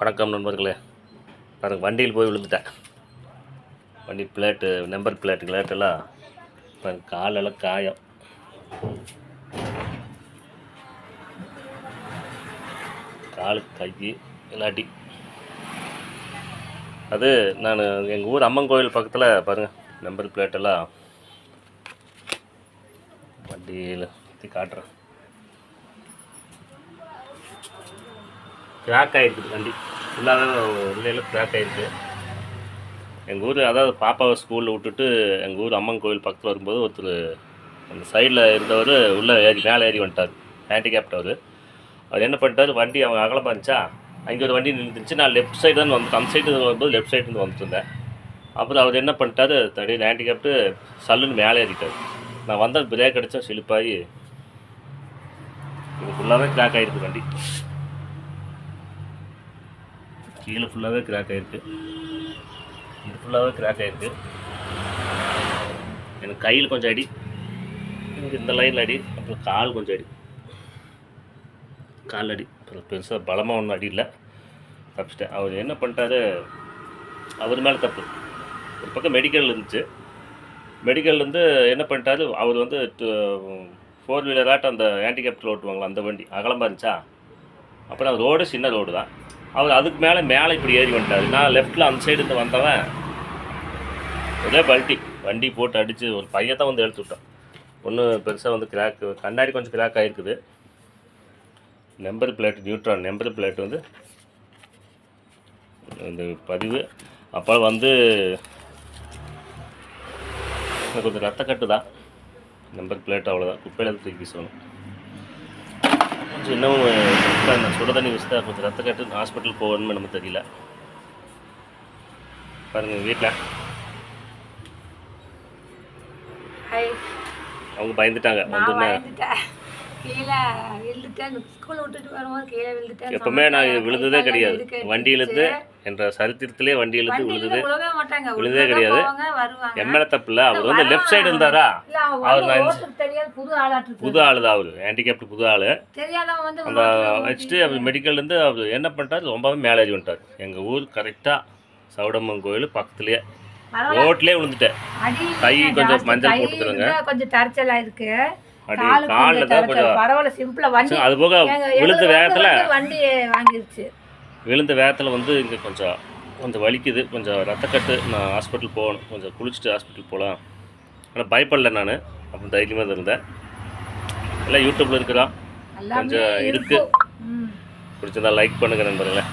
வணக்கம் நண்பர்களே. பாருங்கள், வண்டியில் போய் விழுந்துட்டேன். வண்டி பிளேட்டு, நம்பர் பிளேட்டெல்லாம் பாருங்கள், காலெல்லாம் காயம். காலு கை இல்லாட்டி அது நான் எங்கள் ஊர் அம்மன் கோயில் பக்கத்தில் பாருங்கள், நம்பர் பிளேட்டெல்லாம் வண்டியில் சுற்றி காட்டுறேன். கிராக் ஆகிருக்குது, வண்டி ஃபுல்லாகவே உள்ளையில் கிராக் ஆகிருக்கு. எங்கள் ஊர், அதாவது பாப்பாவை ஸ்கூலில் விட்டுட்டு எங்கள் ஊர் அம்மன் கோயில் பக்கத்தில் வரும்போது ஒருத்தர் அந்த சைடில் இருந்தவர் உள்ளே மேலே ஏறி வந்துட்டார். ஹேண்டிகேப்ட் அவர் என்ன பண்ணிட்டார், வண்டி அவங்க அகலமாக இருந்துச்சா, அங்கே ஒரு வண்டி நின்றுச்சு. நான் லெஃப்ட் சைடு தான் வந்துட்டு, அந்த சைடு வரும்போது லெஃப்ட் சைடு வந்துட்டு இருந்தேன். அப்புறம் அவர் என்ன பண்ணிட்டார், தடையில் ஹேண்டிகேப்ட்டு சல்லுன்னு மேலே ஏறிட்டார். நான் வந்தால் பிரேக் அடித்தா சிலிப்பாகி இது ஃபுல்லாகவே கிராக் ஆகிருக்கு. வண்டி கீழே ஃபுல்லாகவே கிராக் ஆகிருக்கு, இது ஃபுல்லாகவே கிராக் ஆகிருக்கு. எனக்கு கையில் கொஞ்சம் அடி, இந்த லைனில் அடி, அப்புறம் கால் கொஞ்சம் அடி, கால் அடி. அப்புறம் பெருசாக பலமாக ஒன்றும் அடி இல்லை, தப்பிச்சிட்டேன். அவர் என்ன பண்ணிட்டாரு, அவர் மேலே தப்பு. ஒரு பக்கம் மெடிக்கல் இருந்துச்சு, மெடிக்கல்லேருந்து என்ன பண்ணிட்டாரு, அவர் வந்து 4 வீலராட்டம் அந்த ஹேண்டிகேப்டில் ஓட்டுவாங்களா அந்த வண்டி அகலமாக இருந்துச்சா. அப்புறம் அந்த ரோடு சின்ன ரோடு தான், அவர் அதுக்கு மேலே இப்படி ஏறி வந்துட்டார். நான் லெஃப்ட்டில் அந்த சைடு இருந்து வந்தவன் ஒரே வண்டி போட்டு அடித்து ஒரு பையன் தான் வந்து எடுத்து விட்டான். ஒன்றும் பெருசாக வந்து கிராக், கண்ணாடி கொஞ்சம் கிராக் ஆகிருக்குது. Number plate neutron number plate வந்து இந்த பதிவு. அப்புறம் வந்து கொஞ்சம் ரத்தக்கட்டு தான், நம்பர் பிளேட் அவ்வளோதான். குப்பையில் தூக்கி வீசணும். கொஞ்சம் இன்னும் சுட தண்ணி வச்சுதான் கொஞ்சம் ரத்தக்கட்டு, ஹாஸ்பிட்டல் போகணும்னு நம்ம தெரியல. பாருங்கள், வீட்டில் அவங்க பயந்துட்டாங்க. எப்பவுமே நான் விழுந்ததே கிடையாது வண்டியிலேருந்து, என்ற சரித்திரத்திலே வண்டியிலேருந்து விழுந்ததே கிடையாது. எம்எல்ஏ தப்பு இல்லை. அவர் வந்து லெஃப்ட் சைடு இருந்தாரா, அவர் புது ஆள் தான், அவர் ஹேண்டிகேப்ட் புது ஆள். அந்த வச்சுட்டு அவர் மெடிக்கல்லேருந்து அவர் என்ன பண்ணிட்டார், ரொம்பவே மேலே ஏறி வந்துட்டார். எங்கள் ஊர் கரெக்டாக சவுடம்மன் கோயில் பக்கத்துலேயே ரோட்லேயே விழுந்துட்டேன். கை கொஞ்சம் மஞ்சள் போட்டுக்கிறேங்க, கொஞ்சம் தரைச்சலாக இருக்கு. காலில் தான் கொஞ்சம் பரவாயில்ல, சிம்பிளாக வண்டி. அது போக விழுந்த வேகத்தில் வண்டி வாங்கிருச்சு. விழுந்த வேகத்தில் வந்து இங்கே கொஞ்சம் வலிக்குது, கொஞ்சம் ரத்தக்கட்டு. நான் ஹாஸ்பிட்டல் போகணும், கொஞ்சம் குளிச்சுட்டு ஹாஸ்பிட்டல் போகலாம். ஆனால் பயப்படல, நான் அப்புறம் தைரியமாக தான் இருந்தேன். எல்லாம் யூடியூப்பில் இருக்கிறான், கொஞ்சம் இருக்குது. பிடிச்சிருந்தா லைக் பண்ணுங்கள் நண்பர்களே.